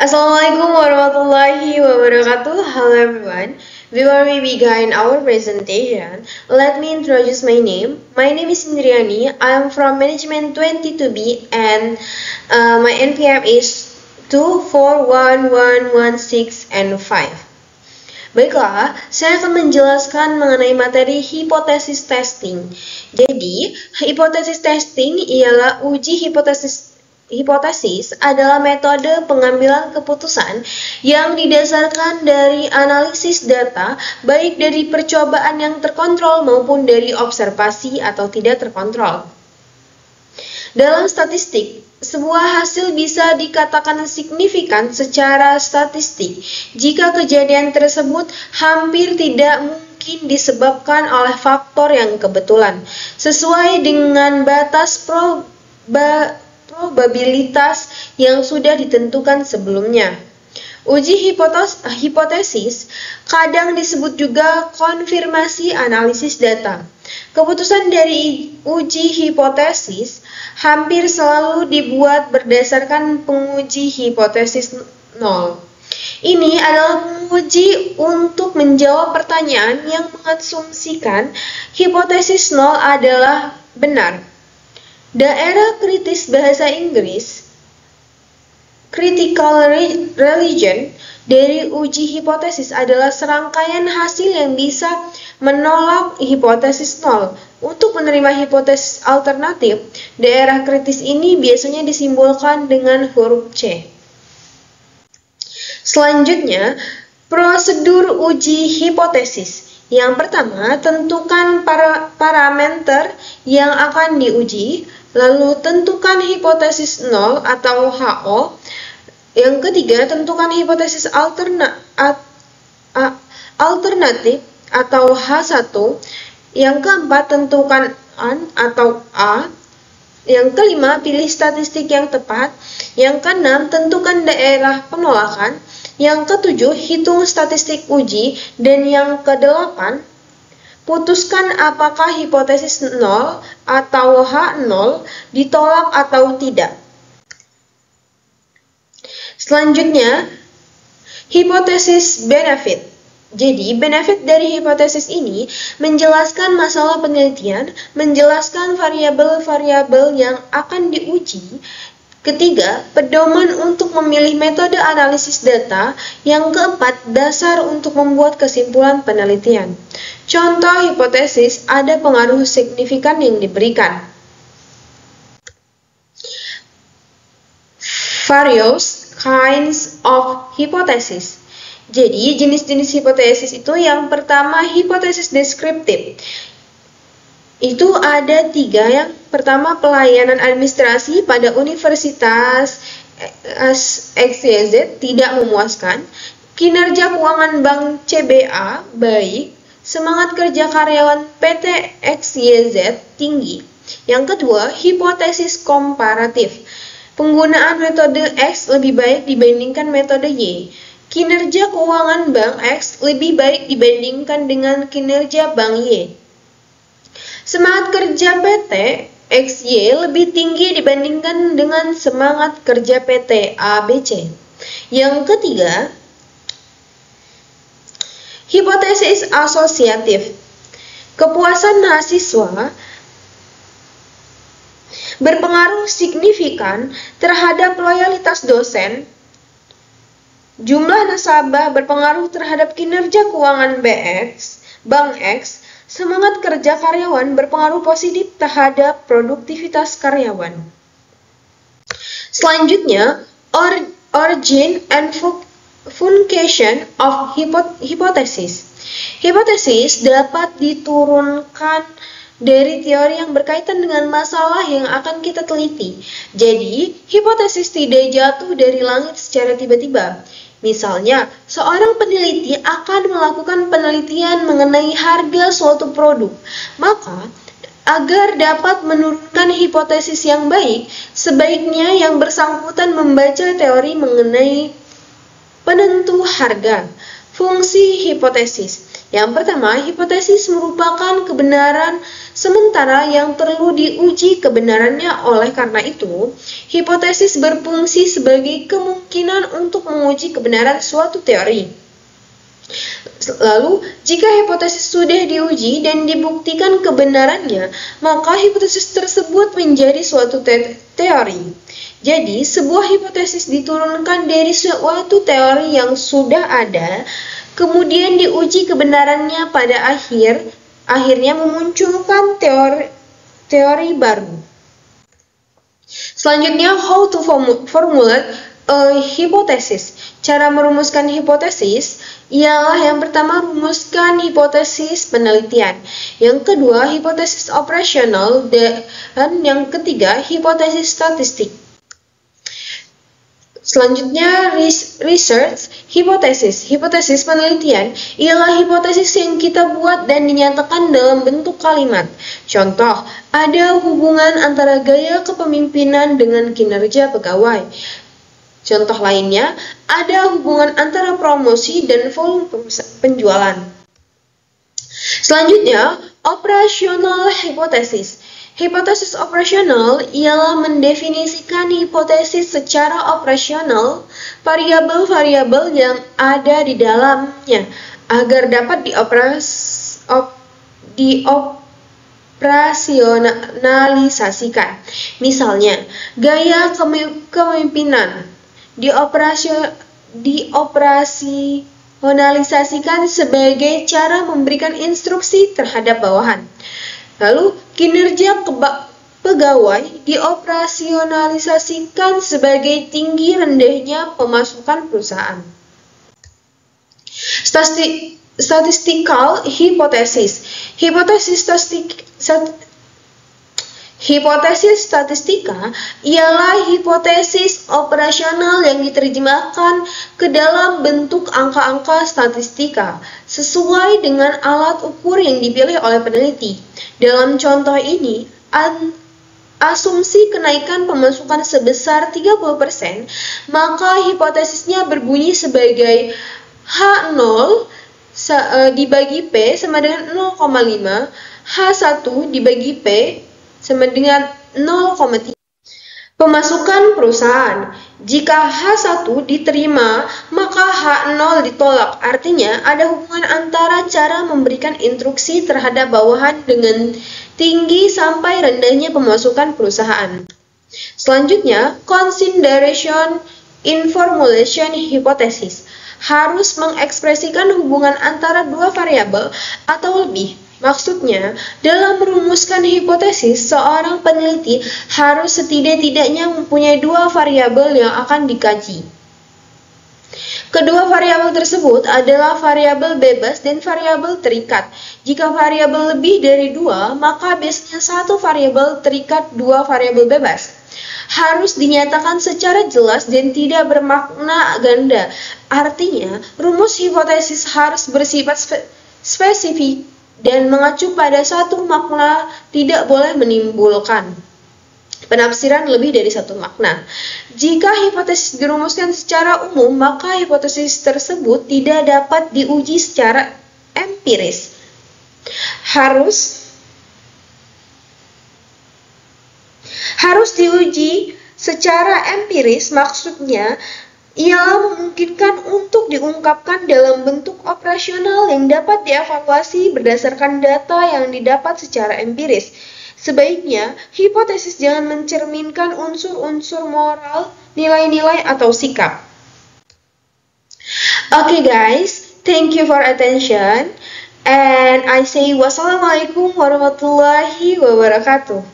Assalamualaikum warahmatullahi wabarakatuh. Hello everyone. Before we begin our presentation, let me introduce my name. My name is Indriani. I am from Management 22B and my NPM is 2411116 and 5. Baiklah, saya akan menjelaskan mengenai materi hipotesis testing. Jadi, hipotesis testing ialah uji hipotesis. Hipotesis adalah metode pengambilan keputusan yang didasarkan dari analisis data, baik dari percobaan yang terkontrol maupun dari observasi atau tidak terkontrol. Dalam statistik, sebuah hasil bisa dikatakan signifikan secara statistik jika kejadian tersebut hampir tidak mungkin disebabkan oleh faktor yang kebetulan, sesuai dengan batas probabilitas yang sudah ditentukan sebelumnya. Uji hipotesis kadang disebut juga konfirmasi analisis data. Keputusan dari uji hipotesis hampir selalu dibuat berdasarkan penguji hipotesis nol. Ini adalah penguji untuk menjawab pertanyaan yang mengasumsikan hipotesis nol adalah benar. Daerah kritis bahasa Inggris, critical region, dari uji hipotesis adalah serangkaian hasil yang bisa menolak hipotesis nol. Untuk menerima hipotesis alternatif, daerah kritis ini biasanya disimbolkan dengan huruf C. Selanjutnya, prosedur uji hipotesis. Yang pertama, tentukan parameter yang akan diuji, lalu tentukan hipotesis nol atau HO. Yang ketiga, tentukan hipotesis alternatif atau H1. Yang keempat, tentukan AN atau A. Yang kelima, pilih statistik yang tepat. Yang keenam, tentukan daerah penolakan. Yang ketujuh, hitung statistik uji. Dan yang kedelapan, putuskan apakah hipotesis 0 atau H0 ditolak atau tidak. Selanjutnya, hipotesis benefit. Jadi, benefit dari hipotesis ini menjelaskan masalah penelitian, menjelaskan variabel-variabel yang akan diuji. Ketiga, pedoman untuk memilih metode analisis data. Yang keempat, dasar untuk membuat kesimpulan penelitian. Contoh hipotesis, ada pengaruh signifikan yang diberikan. Various kinds of hypothesis. Jadi, jenis-jenis hipotesis itu yang pertama hipotesis deskriptif. Itu ada 3. Yang pertama, pelayanan administrasi pada Universitas XYZ tidak memuaskan. Kinerja keuangan Bank CBA baik. Semangat kerja karyawan PT XYZ tinggi. Yang kedua, hipotesis komparatif. Penggunaan metode X lebih baik dibandingkan metode Y. Kinerja keuangan Bank X lebih baik dibandingkan dengan kinerja Bank Y. Semangat kerja PT XY lebih tinggi dibandingkan dengan semangat kerja PT ABC. Yang ketiga, hipotesis asosiatif. Kepuasan mahasiswa berpengaruh signifikan terhadap loyalitas dosen. Jumlah nasabah berpengaruh terhadap kinerja keuangan Bank X. Semangat kerja karyawan berpengaruh positif terhadap produktivitas karyawan. Selanjutnya, origin and function of hypothesis. Hipotesis dapat diturunkan dari teori yang berkaitan dengan masalah yang akan kita teliti. Jadi, hipotesis tidak jatuh dari langit secara tiba-tiba. Misalnya, seorang peneliti akan melakukan penelitian mengenai harga suatu produk. Maka, agar dapat menurunkan hipotesis yang baik, sebaiknya yang bersangkutan membaca teori mengenai penentu harga. Fungsi hipotesis. Yang pertama, hipotesis merupakan kebenaran sementara yang perlu diuji kebenarannya. Oleh karena itu, hipotesis berfungsi sebagai kemungkinan untuk menguji kebenaran suatu teori. Lalu, jika hipotesis sudah diuji dan dibuktikan kebenarannya, maka hipotesis tersebut menjadi suatu teori. Jadi, sebuah hipotesis diturunkan dari suatu teori yang sudah ada, kemudian diuji kebenarannya pada akhirnya memunculkan teori baru. Selanjutnya, how to formulate a hypothesis. Cara merumuskan hipotesis ialah yang pertama, rumuskan hipotesis penelitian. Yang kedua, hipotesis operasional, dan yang ketiga, hipotesis statistik. Selanjutnya, research hipotesis. Hipotesis penelitian ialah hipotesis yang kita buat dan dinyatakan dalam bentuk kalimat. Contoh, ada hubungan antara gaya kepemimpinan dengan kinerja pegawai. Contoh lainnya, ada hubungan antara promosi dan volume penjualan. Selanjutnya, operational hypothesis. Hipotesis operasional ialah mendefinisikan hipotesis secara operasional variabel-variabel yang ada di dalamnya agar dapat dioperasionalisasikan. Misalnya, gaya kepemimpinan dioperasionalisasikan sebagai cara memberikan instruksi terhadap bawahan. Lalu, kinerja pegawai dioperasionalisasikan sebagai tinggi rendahnya pemasukan perusahaan. Statistical hypothesis. Hipotesis statistika ialah hipotesis operasional yang diterjemahkan ke dalam bentuk angka-angka statistika sesuai dengan alat ukur yang dipilih oleh peneliti. Dalam contoh ini, asumsi kenaikan pemasukan sebesar 30%, maka hipotesisnya berbunyi sebagai H0 dibagi P sama dengan 0,5, H1 dibagi P sama dengan 0,3. Pemasukan perusahaan. Jika H1 diterima, maka H0 ditolak. Artinya, ada hubungan antara cara memberikan instruksi terhadap bawahan dengan tinggi sampai rendahnya pemasukan perusahaan. Selanjutnya, consideration in formulation hypothesis. Harus mengekspresikan hubungan antara dua variabel atau lebih. Maksudnya, dalam merumuskan hipotesis, seorang peneliti harus setidak-tidaknya mempunyai dua variabel yang akan dikaji. Kedua variabel tersebut adalah variabel bebas dan variabel terikat. Jika variabel lebih dari dua, maka biasanya satu variabel terikat, dua variabel bebas. Harus dinyatakan secara jelas dan tidak bermakna ganda. Artinya, rumus hipotesis harus bersifat spesifik dan mengacu pada satu makna, tidak boleh menimbulkan penafsiran lebih dari satu makna. Jika hipotesis dirumuskan secara umum, maka hipotesis tersebut tidak dapat diuji secara empiris. Harus diuji secara empiris, maksudnya ialah memungkinkan untuk diungkapkan dalam bentuk operasional yang dapat dievaluasi berdasarkan data yang didapat secara empiris. Sebaiknya, hipotesis jangan mencerminkan unsur-unsur moral, nilai-nilai, atau sikap. Okay guys, thank you for attention. And I say wassalamualaikum warahmatullahi wabarakatuh.